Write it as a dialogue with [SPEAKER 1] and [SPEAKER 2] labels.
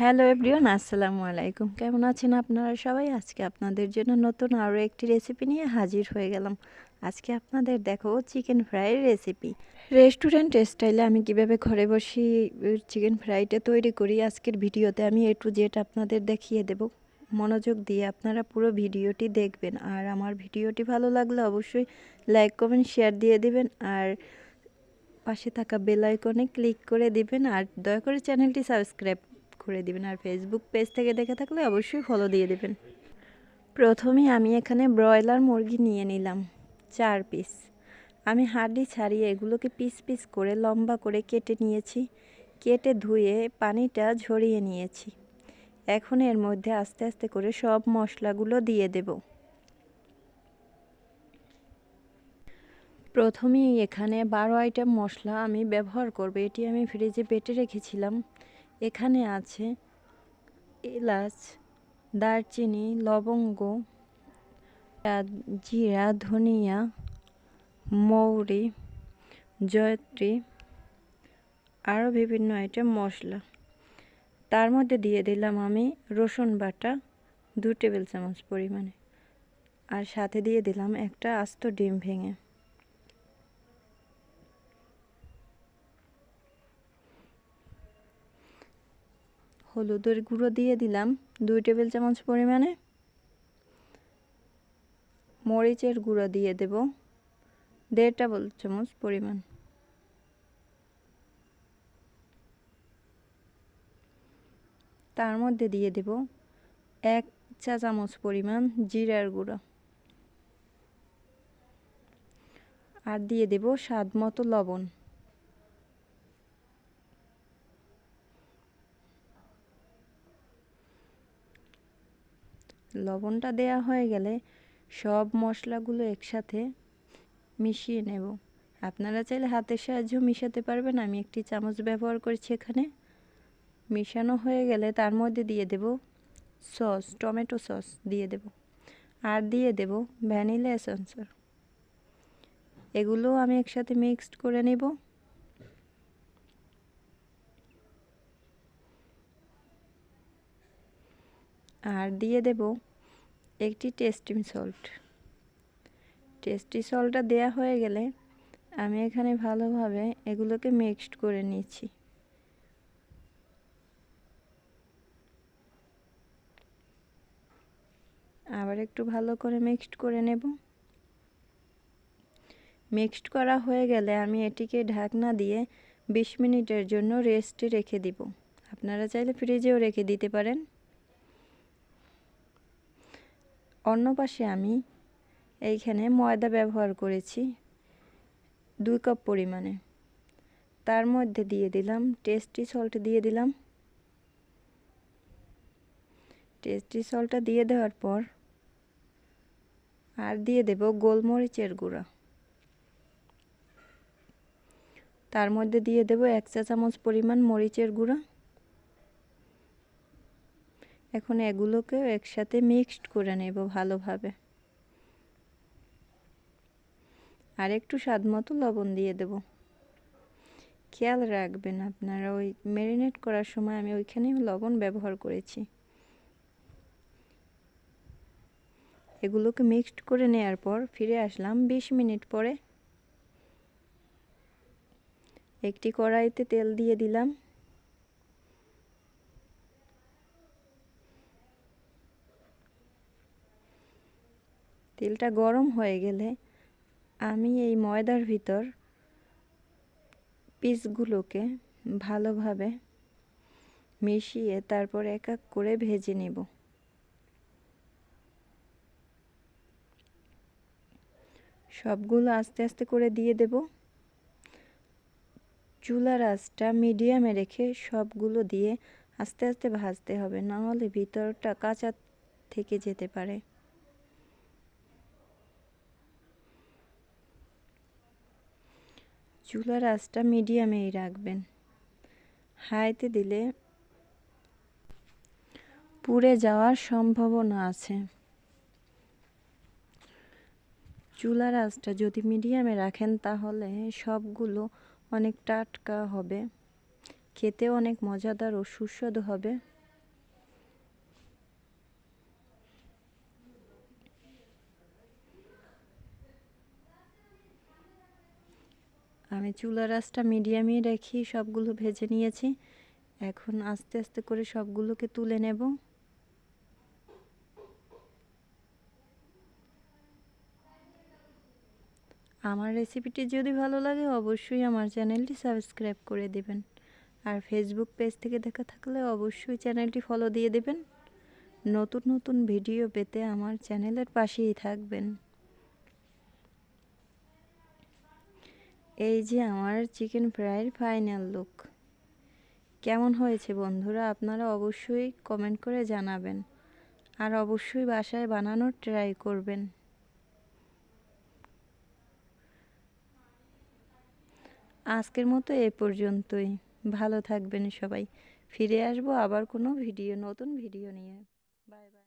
[SPEAKER 1] Hello everyone, আসসালামু আলাইকুম। কেমন আছেন আপনারা সবাই? আজকে আপনাদের জন্য নতুন আরও একটি রেসিপি নিয়ে হাজির হয়ে গেলাম। আজকে আপনাদের দেখো চিকেন ফ্রাইয়ের রেসিপি। রেস্টুরেন্ট স্টাইলে আমি কিভাবে ঘরে বসে চিকেন ফ্রাইটা তৈরি করি আজকের ভিডিওতে আমি A to Z আপনাদের দেখিয়ে দেব। মনোযোগ দিয়ে আপনারা পুরো ভিডিওটি দেখবেন। আর আমার ভিডিওটি ভালো লাগলে অবশ্যই লাইক কমেন্ট শেয়ার দিয়ে দিবেন, আর পাশে থাকা বেল আইকনে ক্লিক করে দিবেন, আর দয়া করে চ্যানেলটি সাবস্ক্রাইব করে দিবেন, আর ফেসবুক পেজ থেকে দেখে থাকলে অবশ্যই ফলো দিয়ে দিবেন। প্রথমে আমি এখানে ব্রয়লার মুরগি নিয়ে নিলাম 4 পিস। আমি হাড়ি ছাড়িয়ে এগুলোকে পিস পিস করে লম্বা করে কেটে নিয়েছি। কেটে ধুয়ে পানিটা ঝরিয়ে নিয়েছি। এখন এর মধ্যে আস্তে আস্তে করে সব মশলাগুলো দিয়ে দেব। প্রথমেই এখানে 12 আইটেম মশলা আমি ব্যবহার করব। এটি আমি ফ্রিজে বেটে রেখেছিলাম। এখানে আছে এলাচ, দারচিনি, লবঙ্গ, জিরা, ধনিয়া, মৌরি, জয়ত্রী, আরও বিভিন্ন আইটেম মশলা। তার মধ্যে দিয়ে দিলাম আমি রসুন বাটা 2 টেবিল চামচ পরিমাণে, আর সাথে দিয়ে দিলাম একটা আস্ত ডিম ভেঙে। হলুদের গুঁড়ো দিয়ে দিলাম 2 টেবিল চামচ পরিমাণে। মরিচের গুঁড়ো দিয়ে দেব 1.5 টেবিল চামচ পরিমাণ। তার মধ্যে দিয়ে দেব 1 চা চামচ পরিমাণ জিরার গুঁড়ো, আর দিয়ে দেব স্বাদ মতো লবণ। লবণটা দেয়া হয়ে গেলে সব মশলাগুলো একসাথে মিশিয়ে নেব। আপনারা চাইলে হাতের সাহায্যেও মিশাতে পারবেন, আমি একটি চামচ ব্যবহার করছি এখানে। মিশানো হয়ে গেলে তার মধ্যে দিয়ে দেব সস, টমেটো সস দিয়ে দেব, আর দিয়ে দেব ভ্যানিলা এসেন্স। এগুলো আমি একসাথে মিক্সড করে নেব। আর দিয়ে দেব একটি টেস্টি সল্ট। টেস্টি সল্টটা দেয়া হয়ে গেলে আমি এখানে ভালোভাবে এগুলোকে মিক্সড করে নিচ্ছি। আবার একটু ভালো করে মিক্সড করে নেব। মিক্সড করা হয়ে গেলে আমি এটিকে ঢাকনা দিয়ে 20 মিনিটের জন্য রেস্টে রেখে দিব। আপনারা চাইলে ফ্রিজেও রেখে দিতে পারেন। অন্য পাশে আমি এইখানে ময়দা ব্যবহার করেছি 2 কাপ পরিমাণে। তার মধ্যে দিয়ে দিলাম টেস্টি সল্ট দিয়ে দিলাম। টেস্টি সল্টটা দিয়ে দেওয়ার পর আর দিয়ে দেব গোলমরিচের গুঁড়া। তার মধ্যে দিয়ে দেব 1 চা চামচ পরিমাণ মরিচের গুঁড়া। এখন এগুলোকে একসাথে মিক্সড করে নেব ভালোভাবে। আর একটু স্বাদ মতো লবণ দিয়ে দেব। খেয়াল রাখবেন আপনারা ওই ম্যারিনেট করার সময় আমি ওইখানে লবণ ব্যবহার করেছি। এগুলোকে মিক্সড করে নেওয়ার পর ফিরে আসলাম 20 মিনিট পরে। একটি কড়াইতে তেল দিয়ে দিলাম। তেলটা গরম হয়ে গেলে আমি এই ময়দার ভিতর পিসগুলোকে ভালোভাবে মিশিয়ে তারপর এক এক করে ভেজে নেব। সবগুলো আস্তে আস্তে করে দিয়ে দেব। চুলার আঁচটা মিডিয়ামে রেখে সবগুলো দিয়ে আস্তে আস্তে ভাজতে হবে, না হলে ভিতরটা কাঁচা থেকে যেতে পারে। চুলার আঁচটা মিডিয়ামেই রাখবেন। হাইতে দিলে পুড়ে যাওয়ার সম্ভাবনা আছে। চুলার আঁচটা যদি মিডিয়ামে রাখেন তাহলে সবগুলো অনেক টাটকা হবে, খেতেও অনেক মজাদার ও সুস্বাদু হবে। আমি চুলার আঁচটা মিডিয়ামে রেখে সবগুলো ভেজে নিয়েছি। এখন আস্তে আস্তে করে সবগুলোকে তুলে নেব। আমার রেসিপিটি যদি ভালো লাগে অবশ্যই আমার চ্যানেলটি সাবস্ক্রাইব করে দিবেন। আর ফেসবুক পেজ থেকে দেখা থাকলে অবশ্যই চ্যানেলটি ফলো দিয়ে দেবেন। নতুন নতুন ভিডিও পেতে আমার চ্যানেলের পাশেই থাকবেন। এই যে আমার চিকেন ফ্রাইয়ের ফাইনাল লুক। কেমন হয়েছে বন্ধুরা, আপনারা অবশ্যই কমেন্ট করে জানাবেন। আর অবশ্যই বাসায় বানানোর ট্রাই করবেন। আজকের মতো এ পর্যন্তই। ভালো থাকবেন সবাই। ফিরে আসবো আবার কোনো নতুন ভিডিও নিয়ে। Bye bye.